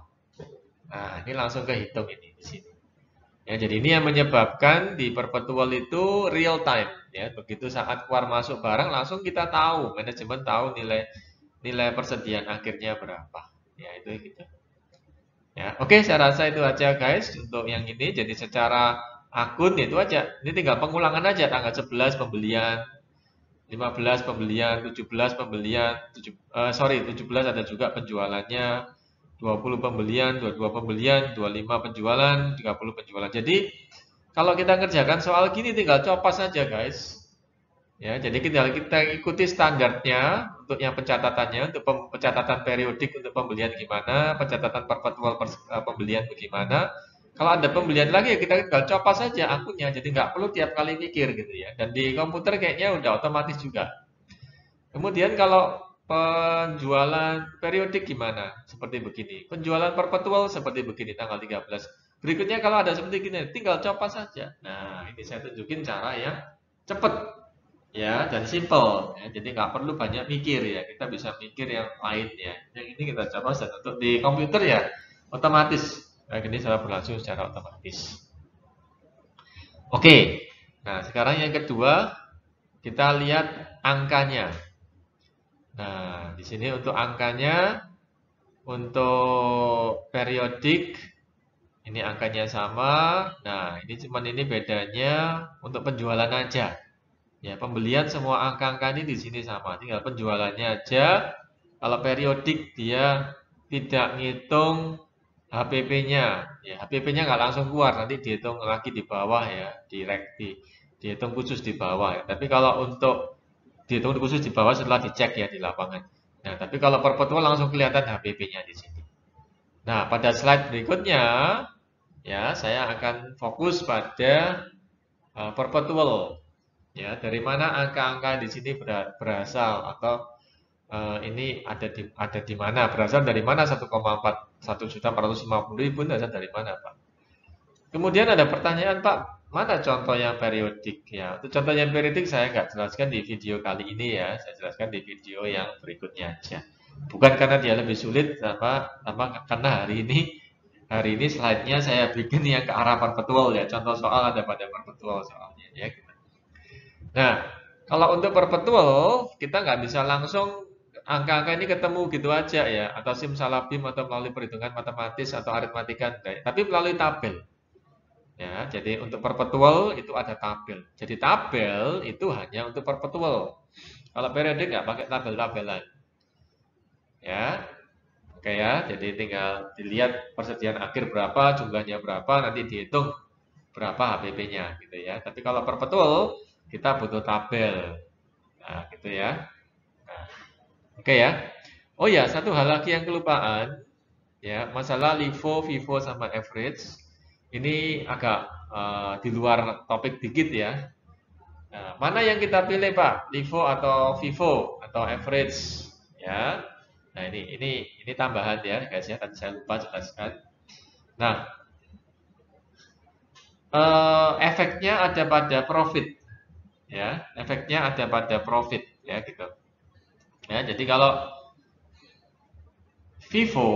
Nah, ini langsung kehitung ini di sini. Ya, jadi ini yang menyebabkan di perpetual itu real time ya. Begitu saat keluar masuk barang langsung kita tahu, manajemen tahu nilai persediaan akhirnya berapa. Ya, itu gitu. Ya, oke, saya rasa itu aja guys untuk yang ini. Jadi secara akun itu aja. Ini tinggal pengulangan aja, tanggal 11 pembelian, 15 pembelian, 17 pembelian, 17 ada juga penjualannya, 20 pembelian, 22 pembelian, 25 penjualan, 30 penjualan. Jadi kalau kita ngerjakan soal gini tinggal copas saja guys. Ya, jadi kita ikuti standarnya untuk yang pencatatannya, untuk pencatatan periodik untuk pembelian gimana, pencatatan perpetual pembelian bagaimana. Kalau ada pembelian lagi ya kita tinggal copas saja akunnya, jadi nggak perlu tiap kali mikir gitu ya. Dan di komputer kayaknya udah otomatis juga. Kemudian kalau penjualan periodik gimana? Seperti begini. Penjualan perpetual seperti begini tanggal 13. Berikutnya kalau ada seperti gini, tinggal copas saja. Nah, ini saya tunjukin cara yang cepat ya dan simple ya. Jadi nggak perlu banyak mikir ya, kita bisa mikir yang lain ya. Yang ini kita coba dan untuk di komputer ya otomatis kayak gini secara berlangsung secara otomatis. Oke, nah sekarang yang kedua kita lihat angkanya. Nah, di sini untuk angkanya untuk periodik ini angkanya sama. Nah, ini bedanya untuk penjualan aja. Ya, pembelian semua angka-angka ini di sini sama, tinggal penjualannya aja. Kalau periodik dia tidak ngitung HPP-nya. Ya, HPP-nya nggak langsung keluar, nanti dihitung lagi di bawah ya, dihitung khusus di bawah ya. Tapi kalau untuk dihitung khusus di bawah setelah dicek ya di lapangan. Nah, tapi kalau perpetual langsung kelihatan HPP-nya di sini. Nah, pada slide berikutnya, ya, saya akan fokus pada perpetual. Ya, dari mana angka-angka di sini berasal atau ini ada di mana? Berasal dari mana 1,450.000 berasal dari mana, Pak? Kemudian ada pertanyaan, Pak, mana contoh yang periodik ya? Untuk contoh yang periodik saya nggak jelaskan di video kali ini ya, saya jelaskan di video yang berikutnya aja. Bukan karena dia lebih sulit, karena hari ini slide-nya saya bikin yang ke arah perpetual ya. Contoh soal ada pada perpetual soalnya ya. Nah, kalau untuk perpetual kita nggak bisa langsung angka-angka ini ketemu gitu aja ya, atau simsalabim atau melalui perhitungan matematis atau aritmatika, tapi melalui tabel. Ya, jadi untuk perpetual itu ada tabel. Jadi tabel itu hanya untuk perpetual. Kalau periodik nggak pakai tabel-tabelan. Ya, oke ya. Jadi tinggal dilihat persediaan akhir berapa, jumlahnya berapa, nanti dihitung berapa HPP-nya gitu ya. Tapi kalau perpetual kita butuh tabel. Nah, gitu ya. Nah, oke ya. Oh ya, satu hal lagi yang kelupaan ya, masalah LIFO, FIFO sama average. Ini agak di luar topik dikit ya. Nah, mana yang kita pilih, Pak? LIFO atau FIFO atau average? Ya. Nah, ini tambahan ya, guys ya. Tadi saya lupa jelaskan. Nah, efeknya ada pada profit ya. Efeknya ada pada profit ya gitu. Ya, jadi kalau FIFO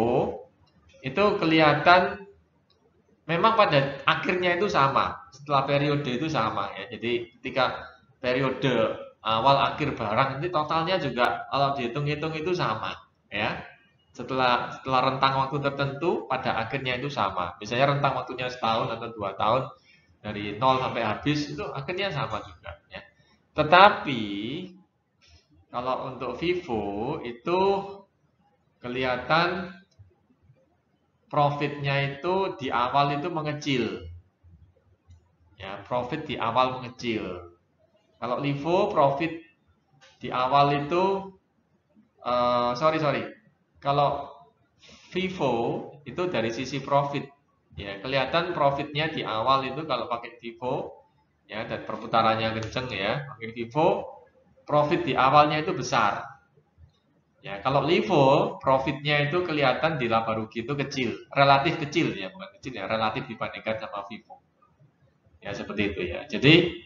itu kelihatan memang pada akhirnya itu sama, setelah periode itu sama ya. Jadi ketika periode awal akhir barang ini totalnya juga kalau dihitung-hitung itu sama ya. Setelah rentang waktu tertentu pada akhirnya itu sama. Misalnya rentang waktunya setahun atau 2 tahun dari nol sampai habis itu akhirnya sama juga ya. Tetapi kalau untuk FIFO itu kelihatan profitnya itu di awal itu mengecil. Ya, profit di awal mengecil. Kalau LIFO profit di awal itu sorry. Kalau FIFO itu dari sisi profit. Ya, kelihatan profitnya di awal itu kalau pakai FIFO ya dan perputarannya kenceng ya, pakai FIFO profit di awalnya itu besar. Ya, kalau LIFO profitnya itu kelihatan di laba rugi itu kecil, relatif kecil ya, bukan kecil ya, relatif dibandingkan sama FIFO. Ya, seperti itu ya. Jadi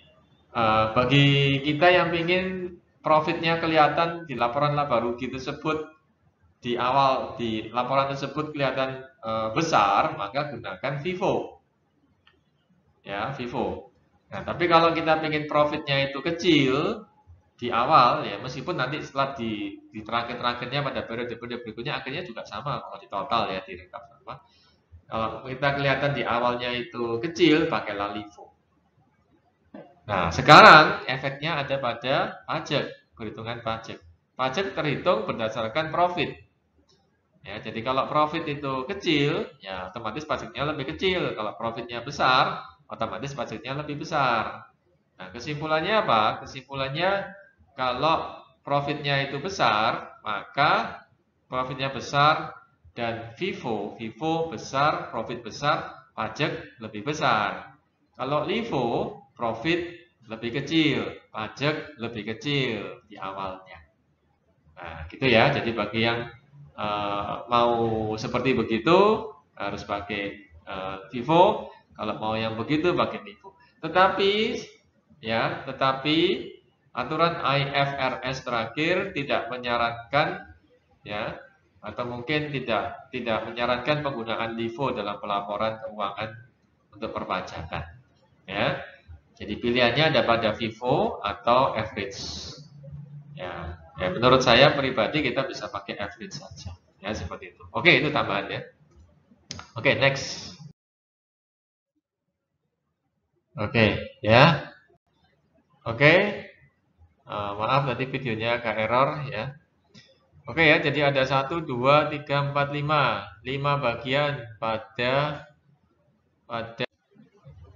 bagi kita yang ingin profitnya kelihatan di laporan laba rugi tersebut di awal di laporan tersebut kelihatan besar, maka gunakan FIFO. Ya, FIFO. Nah, tapi kalau kita ingin profitnya itu kecil di awal ya, meskipun nanti setelah di terakhir-terakhirnya pada periode-periode berikutnya akhirnya juga sama kalau di total ya direkap sama. Kalau kita kelihatan di awalnya itu kecil, pakailah LIFO. Nah, sekarang efeknya ada pada pajak, perhitungan pajak. Pajak terhitung berdasarkan profit. Ya, jadi kalau profit itu kecil, ya otomatis pajaknya lebih kecil. Kalau profitnya besar, otomatis pajaknya lebih besar. Nah, kesimpulannya apa? Kesimpulannya kalau profitnya itu besar, maka profitnya besar dan FIFO besar, profit besar, pajak lebih besar. Kalau LIFO, profit lebih kecil, pajak lebih kecil di awalnya. Nah, gitu ya. Jadi bagi yang mau seperti begitu harus pakai FIFO. Kalau mau yang begitu pakai LIFO. Tetapi aturan IFRS terakhir tidak menyarankan ya atau mungkin tidak menyarankan penggunaan LIFO dalam pelaporan keuangan untuk perpajakan ya. Jadi pilihannya ada pada FIFO atau average. Ya, menurut saya pribadi kita bisa pakai average saja. Ya, seperti itu. Oke, itu tambahan ya. Oke, next. Oke, ya. Oke. Maaf tadi videonya agak error ya. Oke ya, jadi ada 1, 2, 3, 4, 5. 5 bagian pada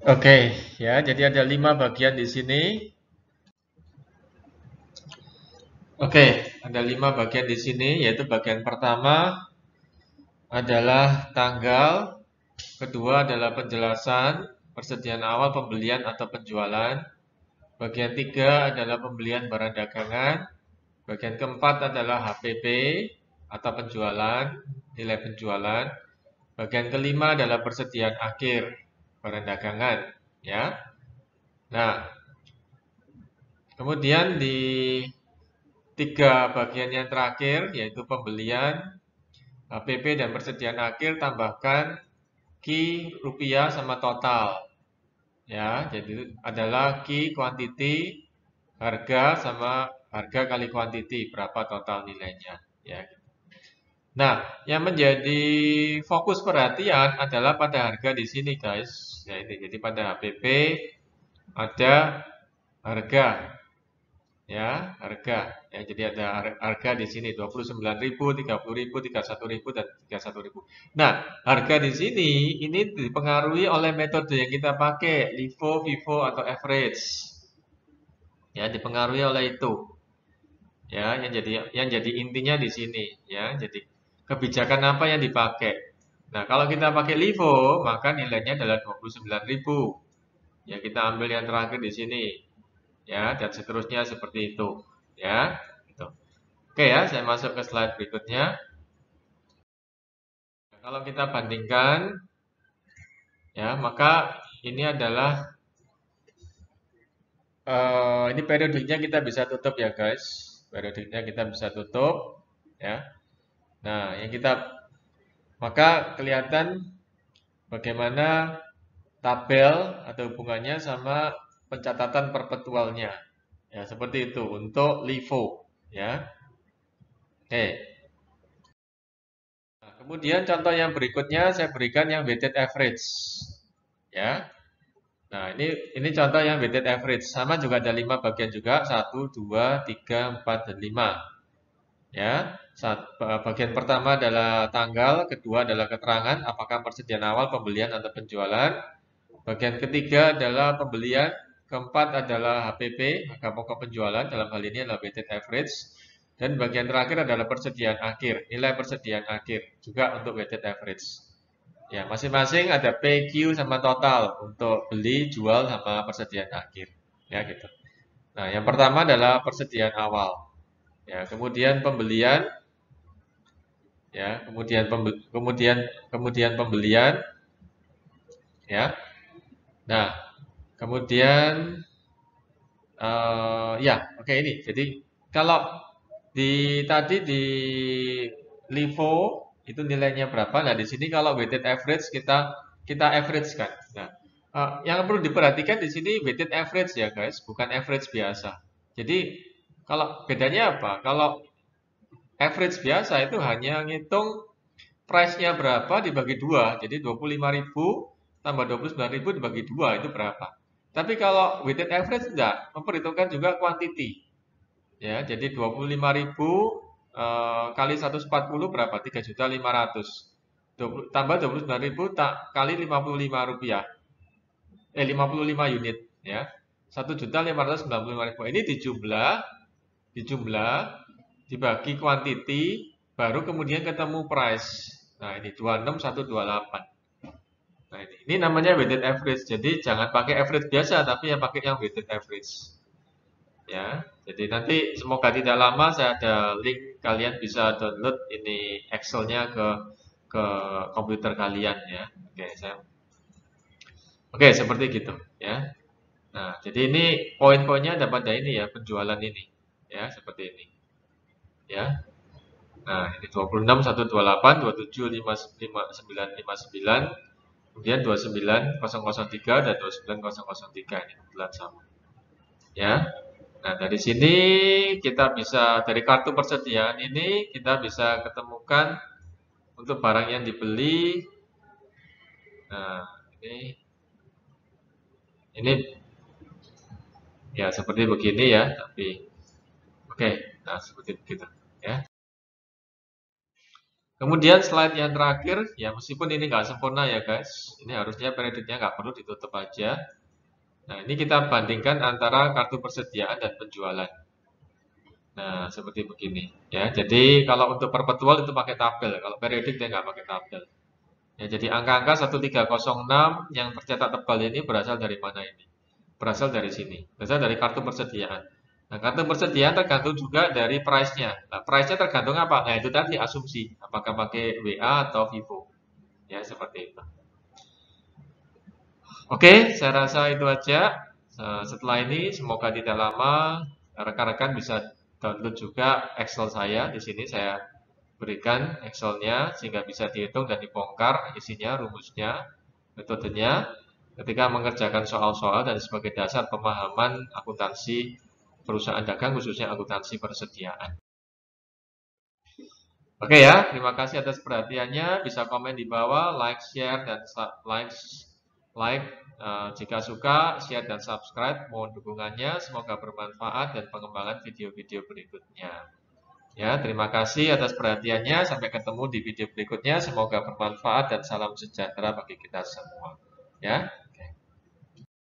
Oke, ya, jadi ada 5 bagian di sini. Oke, ada 5 bagian di sini, yaitu bagian pertama adalah tanggal, kedua adalah penjelasan, persediaan awal pembelian atau penjualan, bagian tiga adalah pembelian barang dagangan, bagian keempat adalah HPP atau penjualan, nilai penjualan, bagian kelima adalah persediaan akhir barang dagangan, ya. Nah, kemudian di tiga bagian yang terakhir, yaitu pembelian, HPP, dan persediaan akhir, tambahkan key rupiah sama total. Ya, jadi adalah key quantity, harga sama harga kali quantity, berapa total nilainya. Ya. Nah, yang menjadi fokus perhatian adalah pada harga di sini, guys. Ya, ini jadi pada HPP ada harga. Ya, harga. Ya, jadi ada harga di sini 29.000, 30.000, 31.000, dan 31.000. Nah, harga di sini ini dipengaruhi oleh metode yang kita pakai, LIFO, FIFO, atau average. Ya, dipengaruhi oleh itu. Ya, yang jadi intinya di sini, ya. Jadi kebijakan apa yang dipakai? Nah, kalau kita pakai LIFO, maka nilainya adalah 29.000. Ya, kita ambil yang terakhir di sini, ya, dan seterusnya seperti itu, ya. Gitu. Oke ya, saya masuk ke slide berikutnya. Nah, kalau kita bandingkan, ya, maka ini adalah ini periodiknya kita bisa tutup ya guys. Periodiknya kita bisa tutup, ya. Nah, maka kelihatan bagaimana tabel atau hubungannya sama pencatatan perpetualnya. Ya, seperti itu untuk LIFO, ya. Oke. Nah, kemudian contoh yang berikutnya saya berikan yang weighted average. Ya. Nah, ini contoh yang weighted average. Sama juga ada 5 bagian juga. 1, 2, 3, 4, dan 5. Ya. Bagian pertama adalah tanggal, kedua adalah keterangan apakah persediaan awal, pembelian, atau penjualan. Bagian ketiga adalah pembelian, keempat adalah HPP, harga pokok penjualan, dalam hal ini adalah weighted average. Dan bagian terakhir adalah persediaan akhir, nilai persediaan akhir, juga untuk weighted average. Ya, masing-masing ada PQ sama total untuk beli, jual, sama persediaan akhir. Ya, gitu. Nah, yang pertama adalah persediaan awal. Ya, kemudian pembelian, ya, kemudian pembelian, ya. Nah, kemudian ya, oke ini. Jadi kalau tadi di LIFO itu nilainya berapa? Nah, di sini kalau weighted average kita average kan. Nah, yang perlu diperhatikan di sini weighted average ya, guys, bukan average biasa. Jadi kalau bedanya apa? Kalau average biasa itu hanya ngitung price-nya berapa dibagi dua. Jadi 25.000 tambah 29.000 dibagi dua itu berapa? Tapi kalau weighted average enggak, memperhitungkan juga quantity. Ya, jadi 25.000 kali 140 berapa? 3.500.000. Tambah 29.000 kali 55 rupiah. 55 unit ya. 1.595.000. Ini dijumlah dibagi quantity baru kemudian ketemu price. Nah, ini 26128. Nah, ini namanya weighted average. Jadi jangan pakai average biasa tapi yang pakai yang weighted average. Ya, jadi nanti semoga tidak lama saya ada link kalian bisa download ini Excel-nya ke komputer kalian ya. Oke, seperti gitu ya. Nah, jadi ini poin-poinnya ada pada ini ya, penjualan ini ya, seperti ini ya. Nah, ini 26 128 27 5959 kemudian 29003 dan 29003 ini kebetulan sama ya. Nah, dari sini kita bisa, dari kartu persediaan ini, kita bisa ketemukan untuk barang yang dibeli. Nah, ini ya seperti begini ya, tapi oke, nah seperti begitu ya. Kemudian slide yang terakhir, ya meskipun ini nggak sempurna ya guys, ini harusnya periodiknya nggak perlu ditutup aja. Nah, ini kita bandingkan antara kartu persediaan dan penjualan. Nah, seperti begini ya. Jadi kalau untuk perpetual itu pakai tabel, kalau periodik dia nggak pakai tabel. Ya, jadi angka-angka 1306 yang tercetak tebal ini berasal dari mana ini? Berasal dari sini, berasal dari kartu persediaan. Nah, kartu persediaan tergantung juga dari price-nya. Nah, price-nya tergantung apa? Nah, itu tadi asumsi, apakah pakai WA atau Vivo. Ya, seperti itu. Oke, saya rasa itu aja. Setelah ini, semoga tidak lama rekan-rekan bisa download juga Excel saya. Di sini saya berikan Excel-nya sehingga bisa dihitung dan dibongkar isinya, rumusnya, metodenya ketika mengerjakan soal-soal dan sebagai dasar pemahaman akuntansi perusahaan dagang khususnya akuntansi persediaan. Oke ya, terima kasih atas perhatiannya. Bisa komen di bawah, like, share dan jika suka, share dan subscribe. Mohon dukungannya. Semoga bermanfaat dan pengembangan video-video berikutnya. Ya, terima kasih atas perhatiannya. Sampai ketemu di video berikutnya. Semoga bermanfaat dan salam sejahtera bagi kita semua. Ya.